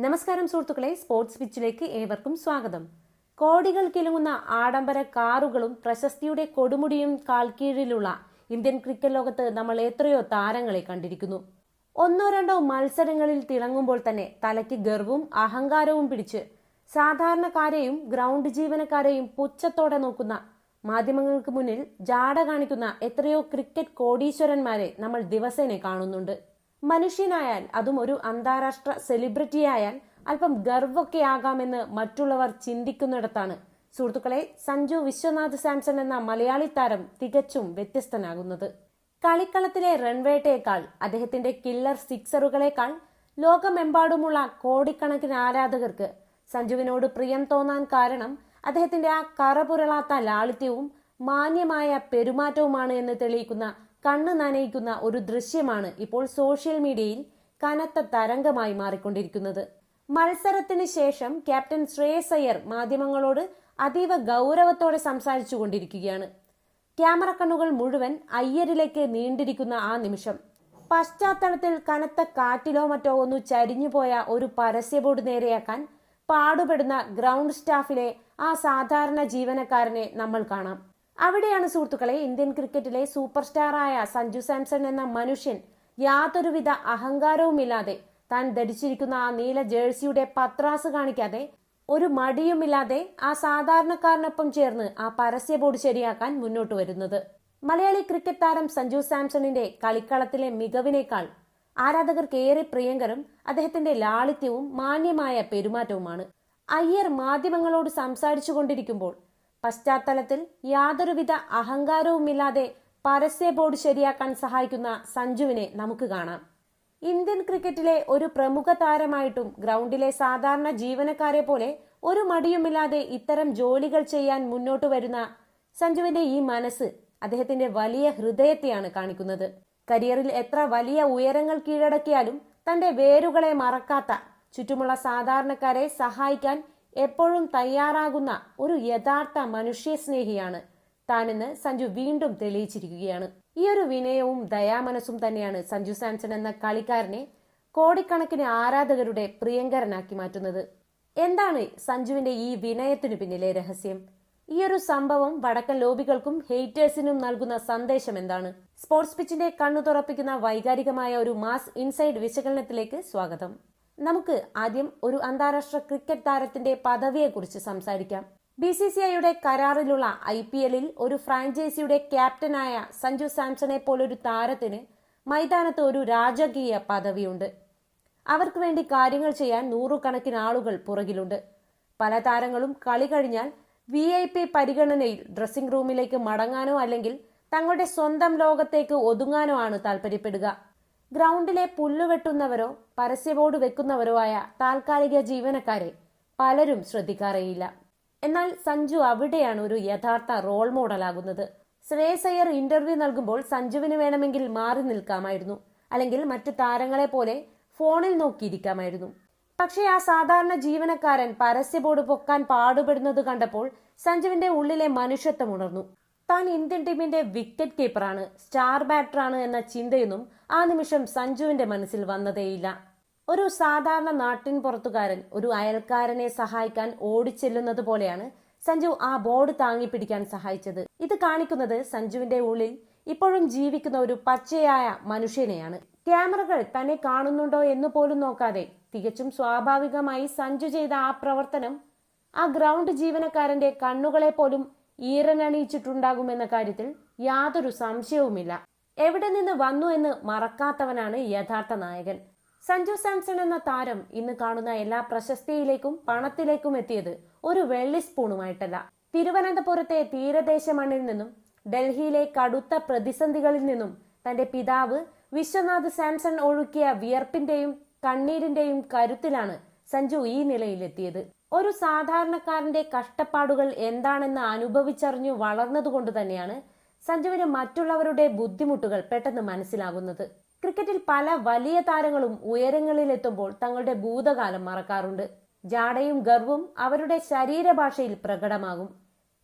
നമസ്കാരം സുഹൃത്തുക്കളെ, സ്പോർട്സ് പിച്ചിലേക്ക് ഏവർക്കും സ്വാഗതം. കോടികൾ കിലുങ്ങുന്ന ആഡംബര കാറുകളും പ്രശസ്തിയുടെ കൊടുമുടിയും കാൽക്കീഴിലുള്ള ഇന്ത്യൻ ക്രിക്കറ്റ് ലോകത്ത് നമ്മൾ എത്രയോ താരങ്ങളെ കണ്ടിരിക്കുന്നു. ഒന്നോ രണ്ടോ മത്സരങ്ങളിൽ തിളങ്ങുമ്പോൾ തന്നെ തലയ്ക്ക് ഗർവും അഹങ്കാരവും പിടിച്ച് സാധാരണക്കാരെയും ഗ്രൗണ്ട് ജീവനക്കാരെയും പുച്ഛത്തോടെ നോക്കുന്ന, മാധ്യമങ്ങൾക്ക് മുന്നിൽ ജാട കാണിക്കുന്ന എത്രയോ ക്രിക്കറ്റ് കോടീശ്വരന്മാരെ നമ്മൾ ദിവസേന കാണുന്നുണ്ട്. മനുഷ്യനായാൽ, അതും ഒരു അന്താരാഷ്ട്ര സെലിബ്രിറ്റിയായാൽ അല്പം ഗർവൊക്കെ ആകാമെന്ന് മറ്റുള്ളവർ ചിന്തിക്കുന്നിടത്താണ് സുഹൃത്തുക്കളെ സഞ്ജു വിശ്വനാഥ് സാംസൺ എന്ന മലയാളി താരം തികച്ചും വ്യത്യസ്തനാകുന്നത്. കളിക്കളത്തിലെ റൺവേട്ടയേക്കാൾ, അദ്ദേഹത്തിന്റെ കില്ലർ സിക്സറുകളേക്കാൾ ലോകമെമ്പാടുമുള്ള കോടിക്കണക്കിന് ആരാധകർക്ക് സഞ്ജുവിനോട് പ്രിയം തോന്നാൻ കാരണം അദ്ദേഹത്തിന്റെ ആ കറപുരളാത്ത ലാളിത്യവും മാന്യമായ പെരുമാറ്റവുമാണ് എന്ന് തെളിയിക്കുന്ന, കണ്ണു നനയിക്കുന്ന ഒരു ദൃശ്യമാണ് ഇപ്പോൾ സോഷ്യൽ മീഡിയയിൽ കനത്ത തരംഗമായി മാറിക്കൊണ്ടിരിക്കുന്നത്. മത്സരത്തിന് ശേഷം ക്യാപ്റ്റൻ ശ്രേയസ് അയ്യർ മാധ്യമങ്ങളോട് അതീവ ഗൗരവത്തോടെ സംസാരിച്ചു കൊണ്ടിരിക്കുകയാണ്. ക്യാമറ കണ്ണുകൾ മുഴുവൻ അയ്യരിലേക്ക് നീണ്ടിരിക്കുന്ന ആ നിമിഷം, പശ്ചാത്തലത്തിൽ കനത്ത കാറ്റിലോ മറ്റോ ഒന്ന് ചരിഞ്ഞുപോയ ഒരു പരസ്യ ബോർഡ് നേരെയാക്കാൻ പാടുപെടുന്ന ഗ്രൗണ്ട് സ്റ്റാഫിലെ ആ സാധാരണ ജീവനക്കാരനെ നമ്മൾ കാണാം. അവിടെയാണ് സുഹൃത്തുക്കളെ ഇന്ത്യൻ ക്രിക്കറ്റിലെ സൂപ്പർ സ്റ്റാറായ സഞ്ജു സാംസൺ എന്ന മനുഷ്യൻ യാതൊരുവിധ അഹങ്കാരവുമില്ലാതെ, താൻ ധരിച്ചിരിക്കുന്ന ആ നീല ജേഴ്സിയുടെ പത്രാസ് കാണിക്കാതെ, ഒരു മടിയുമില്ലാതെ ആ സാധാരണക്കാരനൊപ്പം ചേർന്ന് ആ പരസ്യ ബോർഡ് ശരിയാക്കാൻ മുന്നോട്ട് വരുന്നത്. മലയാളി ക്രിക്കറ്റ് താരം സഞ്ജു സാംസണിന്റെ കളിക്കളത്തിലെ മികവിനേക്കാൾ ആരാധകർക്ക് ഏറെ പ്രിയങ്കരം അദ്ദേഹത്തിന്റെ ലാളിത്യവും മാന്യമായ പെരുമാറ്റവുമാണ്. അയ്യർ മാധ്യമങ്ങളോട് സംസാരിച്ചു കൊണ്ടിരിക്കുമ്പോൾ പശ്ചാത്തലത്തിൽ യാതൊരുവിധ അഹങ്കാരവുമില്ലാതെ പരസ്യ ബോർഡ് ശരിയാക്കാൻ സഹായിക്കുന്ന സഞ്ജുവിനെ നമുക്ക് കാണാം. ഇന്ത്യൻ ക്രിക്കറ്റിലെ ഒരു പ്രമുഖ താരമായിട്ടും ഗ്രൗണ്ടിലെ സാധാരണ ജീവനക്കാരെ പോലെ ഒരു മടിയുമില്ലാതെ ഇത്തരം ജോലികൾ ചെയ്യാൻ മുന്നോട്ട് വരുന്ന സഞ്ജുവിന്റെ ഈ മനസ്സ് അദ്ദേഹത്തിന്റെ വലിയ ഹൃദയത്തെയാണ് കാണിക്കുന്നത്. കരിയറിൽ എത്ര വലിയ ഉയരങ്ങൾ കീഴടക്കിയാലും തന്റെ വേരുകളെ മറക്കാത്ത, ചുറ്റുമുള്ള സാധാരണക്കാരെ സഹായിക്കാൻ എപ്പോഴും തയ്യാറാകുന്ന ഒരു യഥാർത്ഥ മനുഷ്യസ്നേഹിയാണ് താനെന്ന് സഞ്ജു വീണ്ടും തെളിയിച്ചിരിക്കുകയാണ്. ഈ ഒരു വിനയവും ദയാമനസ്സും തന്നെയാണ് സഞ്ജു സാംസൺ എന്ന കളിക്കാരനെ കോടിക്കണക്കിന് ആരാധകരുടെ പ്രിയങ്കരനാക്കി മാറ്റുന്നത്. എന്താണ് സഞ്ജുവിന്റെ ഈ വിനയത്തിനു പിന്നിലെ രഹസ്യം? ഈ ഒരു സംഭവം വടക്കൻ ലോബികൾക്കും ഹെയ്റ്റേഴ്സിനും നൽകുന്ന സന്ദേശം എന്താണ്? സ്പോർട്സ് പിച്ചിന്റെ കണ്ണു തുറപ്പിക്കുന്ന വൈകാരികമായ ഒരു മാസ് ഇൻസൈഡ് വിശകലനത്തിലേക്ക് സ്വാഗതം. നമുക്ക് ആദ്യം ഒരു അന്താരാഷ്ട്ര ക്രിക്കറ്റ് താരത്തിന്റെ പദവിയെക്കുറിച്ച് സംസാരിക്കാം. BCCIയുടെ കരാറിലുള്ള IPLൽ ഒരു ഫ്രാഞ്ചൈസിയുടെ ക്യാപ്റ്റനായ സഞ്ജു സാംസണെ പോലൊരു താരത്തിന് മൈതാനത്ത് ഒരു രാജകീയ പദവിയുണ്ട്. അവർക്ക് വേണ്ടി കാര്യങ്ങൾ ചെയ്യാൻ നൂറുകണക്കിന് ആളുകൾ പുറകിലുണ്ട്. പല താരങ്ങളും കളി കഴിഞ്ഞാൽ VIP പരിഗണനയിൽ ഡ്രസ്സിംഗ് റൂമിലേക്ക് മടങ്ങാനോ അല്ലെങ്കിൽ തങ്ങളുടെ സ്വന്തം ലോകത്തേക്ക് ഒതുങ്ങാനോ ആണ് താല്പര്യപ്പെടുക. ഗ്രൗണ്ടിലെ പുല്ലുവെട്ടുന്നവരോ പരസ്യ ബോർഡ് വെക്കുന്നവരോ ആയ താൽക്കാലിക ജീവനക്കാരെ പലരും ശ്രദ്ധിക്കാറേയില്ല. എന്നാൽ സഞ്ജു അവിടെയാണ് ഒരു യഥാർത്ഥ റോൾ മോഡലാകുന്നത്. ശ്രേയസ് അയ്യർ ഇന്റർവ്യൂ നൽകുമ്പോൾ സഞ്ജുവിന് വേണമെങ്കിൽ മാറി നിൽക്കാമായിരുന്നു, അല്ലെങ്കിൽ മറ്റു താരങ്ങളെ പോലെ ഫോണിൽ നോക്കിയിരിക്കാമായിരുന്നു. പക്ഷേ ആ സാധാരണ ജീവനക്കാരൻ പരസ്യ ബോർഡ് പൊക്കാൻ പാടുപെടുന്നത് കണ്ടപ്പോൾ സഞ്ജുവിന്റെ ഉള്ളിലെ മനുഷ്യത്വം ഉണർന്നു. താൻ ഇന്ത്യൻ ടീമിന്റെ വിക്കറ്റ് കീപ്പറാണ്, സ്റ്റാർ ബാറ്ററാണ് എന്ന ചിന്തയൊന്നും ആ നിമിഷം സഞ്ജുവിന്റെ മനസ്സിൽ വന്നതേയില്ല. ഒരു സാധാരണ നാട്ടിൻ പുറത്തുകാരൻ ഒരു അയൽക്കാരനെ സഹായിക്കാൻ ഓടിച്ചെല്ലുന്നത് പോലെയാണ് സഞ്ജു ആ ബോർഡ് താങ്ങിപ്പിടിക്കാൻ സഹായിച്ചത്. ഇത് കാണിക്കുന്നത് സഞ്ജുവിന്റെ ഉള്ളിൽ ഇപ്പോഴും ജീവിക്കുന്ന ഒരു പച്ചയായ മനുഷ്യനെയാണ്. ക്യാമറകൾ തന്നെ കാണുന്നുണ്ടോ എന്ന് പോലും നോക്കാതെ തികച്ചും സ്വാഭാവികമായി സഞ്ജു ചെയ്ത ആ പ്രവർത്തനം ആ ഗ്രൗണ്ട് ജീവനക്കാരന്റെ കണ്ണുകളെ പോലും ഈറനണിയിച്ചിട്ടുണ്ടാകുമെന്ന കാര്യത്തിൽ യാതൊരു സംശയവുമില്ല. എവിടെ നിന്ന് വന്നു എന്ന് മറക്കാത്തവനാണ് യഥാർത്ഥ നായകൻ. സഞ്ജു സാംസൺ എന്ന താരം ഇന്ന് കാണുന്ന എല്ലാ പ്രശസ്തിയിലേക്കും പണത്തിലേക്കും എത്തിയത് ഒരു വെള്ളി സ്പൂണുമായിട്ടല്ല. തിരുവനന്തപുരത്തെ തീരദേശ മണ്ണിൽ നിന്നും ഡൽഹിയിലെ കടുത്ത പ്രതിസന്ധികളിൽ നിന്നും തന്റെ പിതാവ് വിശ്വനാഥ് സാംസൺ ഒഴുക്കിയ വിയർപ്പിന്റെയും കണ്ണീരിന്റെയും കരുത്തിലാണ് സഞ്ജു ഈ നിലയിലെത്തിയത്. ഒരു സാധാരണക്കാരന്റെ കഷ്ടപ്പാടുകൾ എന്താണെന്ന് അനുഭവിച്ചറിഞ്ഞു വളർന്നതുകൊണ്ട് തന്നെയാണ് സഞ്ജുവിന് മറ്റുള്ളവരുടെ ബുദ്ധിമുട്ടുകൾ പെട്ടെന്ന് മനസ്സിലാകുന്നത്. ക്രിക്കറ്റിൽ പല വലിയ താരങ്ങളും ഉയരങ്ങളിലെത്തുമ്പോൾ തങ്ങളുടെ ഭൂതകാലം മറക്കാറുണ്ട്. ജാടയും ഗർവും അവരുടെ ശരീരഭാഷയിൽ പ്രകടമാകും.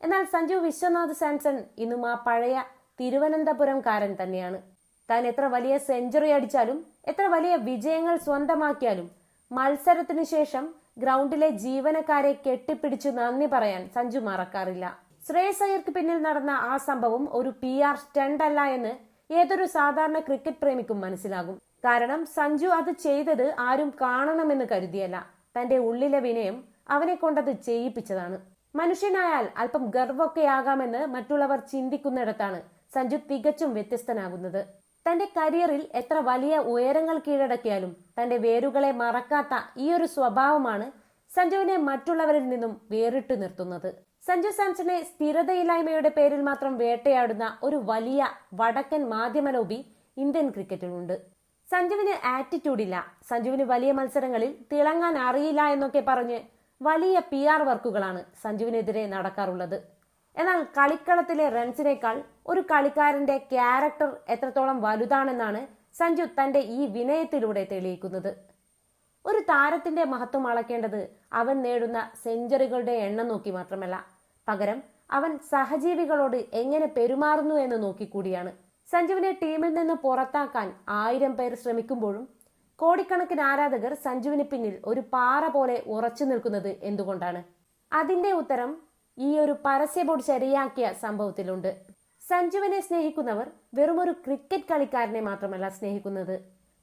എന്നാൽ സഞ്ജു വിശ്വനാഥ് സാംസൺ ഇന്നും ആ പഴയ തിരുവനന്തപുരംകാരൻ തന്നെയാണ്. താൻ എത്ര വലിയ സെഞ്ചുറി അടിച്ചാലും, എത്ര വലിയ വിജയങ്ങൾ സ്വന്തമാക്കിയാലും മത്സരത്തിനു ശേഷം ഗ്രൗണ്ടിലെ ജീവനക്കാരെ കെട്ടിപ്പിടിച്ചു നന്ദി പറയാൻ സഞ്ജു മറക്കാറില്ല. ശ്രേയസ് അയ്യർക്ക് പിന്നിൽ നടന്ന ആ സംഭവം ഒരു PR സ്റ്റണ്ട് അല്ല എന്ന് ഏതൊരു സാധാരണ ക്രിക്കറ്റ് പ്രേമിക്കും മനസ്സിലാകും. കാരണം സഞ്ജു അത് ചെയ്തത് ആരും കാണണമെന്ന് കരുതിയല്ല. തന്റെ ഉള്ളിലെ വിനയം അവനെ കൊണ്ടത് ചെയ്യിപ്പിച്ചതാണ്. മനുഷ്യനായാൽ അല്പം ഗർവൊക്കെയാകാമെന്ന് മറ്റുള്ളവർ ചിന്തിക്കുന്നിടത്താണ് സഞ്ജു തികച്ചും വ്യത്യസ്തനാകുന്നത്. തന്റെ കരിയറിൽ എത്ര വലിയ ഉയരങ്ങൾ കീഴടക്കിയാലും തന്റെ വേരുകളെ മറക്കാത്ത ഈ ഒരു സ്വഭാവമാണ് സഞ്ജുവിനെ മറ്റുള്ളവരിൽ നിന്നും വേറിട്ടു നിർത്തുന്നത്. സഞ്ജു സാംസണെ സ്ഥിരതയില്ലായ്മയുടെ പേരിൽ മാത്രം വേട്ടയാടുന്ന ഒരു വലിയ വടക്കൻ മാധ്യമ ലോബി ഇന്ത്യൻ ക്രിക്കറ്റിലുണ്ട്. സഞ്ജുവിന് ആറ്റിറ്റ്യൂഡ് ഇല്ല, സഞ്ജുവിന് വലിയ മത്സരങ്ങളിൽ തിളങ്ങാൻ അറിയില്ല എന്നൊക്കെ പറഞ്ഞ് വലിയ PR വർക്കുകളാണ് സഞ്ജുവിനെതിരെ നടക്കാറുള്ളത്. എന്നാൽ കളിക്കളത്തിലെ റൺസിനേക്കാൾ ഒരു കളിക്കാരന്റെ ക്യാരക്ടർ എത്രത്തോളം വലുതാണെന്നാണ് സഞ്ജു തന്റെ ഈ വിനയത്തിലൂടെ തെളിയിക്കുന്നത്. ഒരു താരത്തിന്റെ മഹത്വം അളക്കേണ്ടത് അവൻ നേടുന്ന സെഞ്ചുറികളുടെ എണ്ണം നോക്കി മാത്രമല്ല, പകരം അവൻ സഹജീവികളോട് എങ്ങനെ പെരുമാറുന്നു എന്ന് നോക്കിക്കൂടിയാണ്. സഞ്ജുവിനെ ടീമിൽ നിന്ന് പുറത്താക്കാൻ 1000 പേർ ശ്രമിക്കുമ്പോഴും കോടിക്കണക്കിന് ആരാധകർ സഞ്ജുവിന് പിന്നിൽ ഒരു പാറ പോലെ ഉറച്ചു നിൽക്കുന്നത് എന്തുകൊണ്ടാണ്? അതിന്റെ ഉത്തരം ഈ ഒരു പരസ്യ ബോർഡ് ശരിയാക്കിയ സംഭവത്തിലുണ്ട്. സഞ്ജുവിനെ സ്നേഹിക്കുന്നവർ വെറുമൊരു ക്രിക്കറ്റ് കളിക്കാരനെ മാത്രമല്ല സ്നേഹിക്കുന്നത്,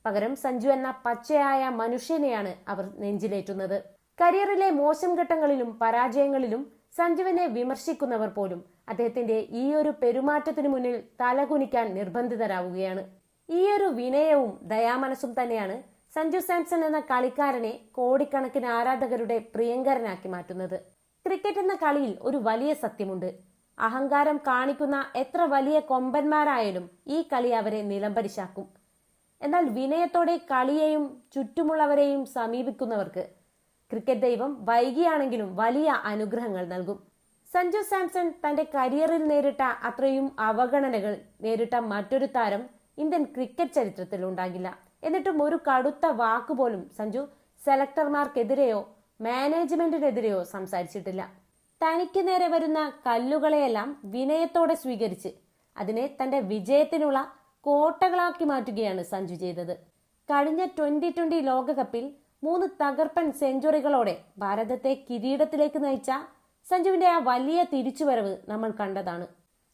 പകരം സഞ്ജു എന്ന പച്ചയായ മനുഷ്യനെയാണ് അവർ നെഞ്ചിലേറ്റുന്നത്. കരിയറിലെ മോശം ഘട്ടങ്ങളിലും പരാജയങ്ങളിലും സഞ്ജുവിനെ വിമർശിക്കുന്നവർ പോലും അദ്ദേഹത്തിന്റെ ഈ ഒരു പെരുമാറ്റത്തിനു മുന്നിൽ തലകുനിക്കാൻ നിർബന്ധിതരാവുകയാണ്. ഈ ഒരു വിനയവും ദയാമനസ്സും തന്നെയാണ് സഞ്ജു സാംസൺ എന്ന കളിക്കാരനെ കോടിക്കണക്കിന് ആരാധകരുടെ പ്രിയങ്കരനാക്കി മാറ്റുന്നത്. ക്രിക്കറ്റ് എന്ന കളിയിൽ ഒരു വലിയ സത്യമുണ്ട്. അഹങ്കാരം കാണിക്കുന്ന എത്ര വലിയ കൊമ്പന്മാരായാലും ഈ കളി അവരെ നിലംപരിശാക്കും. എന്നാൽ വിനയത്തോടെ കളിയെയും ചുറ്റുമുള്ളവരെയും സമീപിക്കുന്നവർക്ക് ക്രിക്കറ്റ് ദൈവം വൈകിയാണെങ്കിലും വലിയ അനുഗ്രഹങ്ങൾ നൽകും. സഞ്ജു സാംസൺ തന്റെ കരിയറിൽ നേരിട്ട അത്രയും അവഗണനകൾ നേരിട്ട മറ്റൊരു താരം ഇന്ത്യൻ ക്രിക്കറ്റ് ചരിത്രത്തിൽ ഉണ്ടാകില്ല. എന്നിട്ടും ഒരു കടുത്ത വാക്കുപോലും സഞ്ജു സെലക്ടർമാർക്കെതിരെയോ മാനേജ്മെന്റിനെതിരെയോ സംസാരിച്ചിട്ടില്ല. തനിക്ക് നേരെ വരുന്ന കല്ലുകളെയെല്ലാം വിനയത്തോടെ സ്വീകരിച്ച് അതിനെ തന്റെ വിജയത്തിനുള്ള കോട്ടകളാക്കി മാറ്റുകയാണ് സഞ്ജു ചെയ്തത്. കഴിഞ്ഞ 2020 ലോകകപ്പിൽ 3 തകർപ്പൻ സെഞ്ചുറികളോടെ ഭാരതത്തെ കിരീടത്തിലേക്ക് നയിച്ച സഞ്ജുവിന്റെ ആ വലിയ തിരിച്ചുവരവ് നമ്മൾ കണ്ടതാണ്.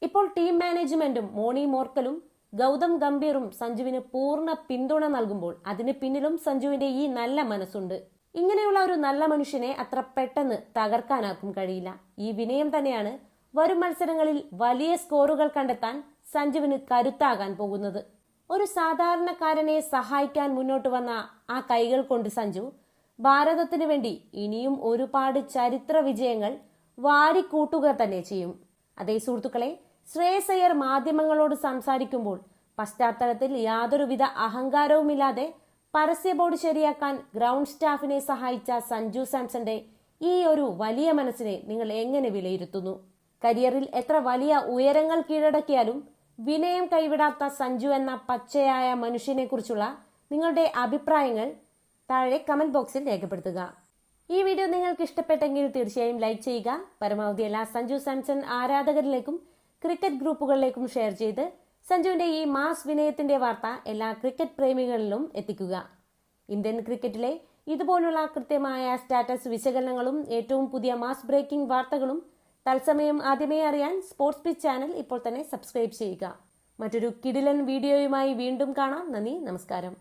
ഇപ്പോൾ ടീം മാനേജ്മെന്റും മോണി മോർക്കലും ഗൗതം ഗംഭീറും സഞ്ജുവിന് പൂർണ്ണ പിന്തുണ നൽകുമ്പോൾ അതിന് പിന്നിലും സഞ്ജുവിന്റെ ഈ നല്ല മനസ്സുണ്ട്. ഇങ്ങനെയുള്ള ഒരു നല്ല മനുഷ്യനെ അത്ര പെട്ടെന്ന് തകർക്കാനാർക്കും കഴിയില്ല. ഈ വിനയം തന്നെയാണ് വരും മത്സരങ്ങളിൽ വലിയ സ്കോറുകൾ കണ്ടെത്താൻ സഞ്ജുവിന് കരുത്താകാൻ പോകുന്നത്. ഒരു സാധാരണക്കാരനെ സഹായിക്കാൻ മുന്നോട്ട് വന്ന ആ കൈകൾ കൊണ്ട് സഞ്ജു ഭാരതത്തിന് വേണ്ടി ഇനിയും ഒരുപാട് ചരിത്ര വിജയങ്ങൾ വാരിക്കൂട്ടുക തന്നെ ചെയ്യും. അതേ സുഹൃത്തുക്കളെ, ശ്രേയസ് അയ്യർ മാധ്യമങ്ങളോട് സംസാരിക്കുമ്പോൾ പശ്ചാത്തലത്തിൽ യാതൊരുവിധ അഹങ്കാരവുമില്ലാതെ പരസ്യ ബോർഡ് ശരിയാക്കാൻ ഗ്രൗണ്ട് സ്റ്റാഫിനെ സഹായിച്ച സഞ്ജു സാംസന്റെ ഈ ഒരു വലിയ മനസ്സിനെ നിങ്ങൾ എങ്ങനെ വിലയിരുത്തുന്നു? കരിയറിൽ എത്ര വലിയ ഉയരങ്ങൾ കീഴടക്കിയാലും വിനയം കൈവിടാത്ത സഞ്ജു എന്ന പച്ചയായ മനുഷ്യനെ കുറിച്ചുള്ള നിങ്ങളുടെ അഭിപ്രായങ്ങൾ താഴെ കമന്റ് ബോക്സിൽ രേഖപ്പെടുത്തുക. ഈ വീഡിയോ നിങ്ങൾക്ക് ഇഷ്ടപ്പെട്ടെങ്കിൽ തീർച്ചയായും ലൈക്ക് ചെയ്യുക. പരമാവധി എല്ലാ സഞ്ജു സാംസൺ ആരാധകരിലേക്കും ക്രിക്കറ്റ് ഗ്രൂപ്പുകളിലേക്കും ഷെയർ ചെയ്ത് സഞ്ജുവിന്റെ ഈ മാസ് വിനയത്തിന്റെ വാർത്ത എല്ലാ ക്രിക്കറ്റ് പ്രേമികളിലും എത്തിക്കുക. ഇന്ത്യൻ ക്രിക്കറ്റിലെ ഇതുപോലുള്ള കൃത്യമായ സ്റ്റാറ്റസ് വിശകലനങ്ങളും ഏറ്റവും പുതിയ മാസ് ബ്രേക്കിംഗ് വാർത്തകളും തത്സമയം ആദ്യമേ അറിയാൻ സ്പോർട്സ് പിച്ച് ചാനൽ ഇപ്പോൾ തന്നെ സബ്സ്ക്രൈബ് ചെയ്യുക. മറ്റൊരു കിടിലൻ വീഡിയോയുമായി വീണ്ടും കാണാം. നന്ദി, നമസ്കാരം.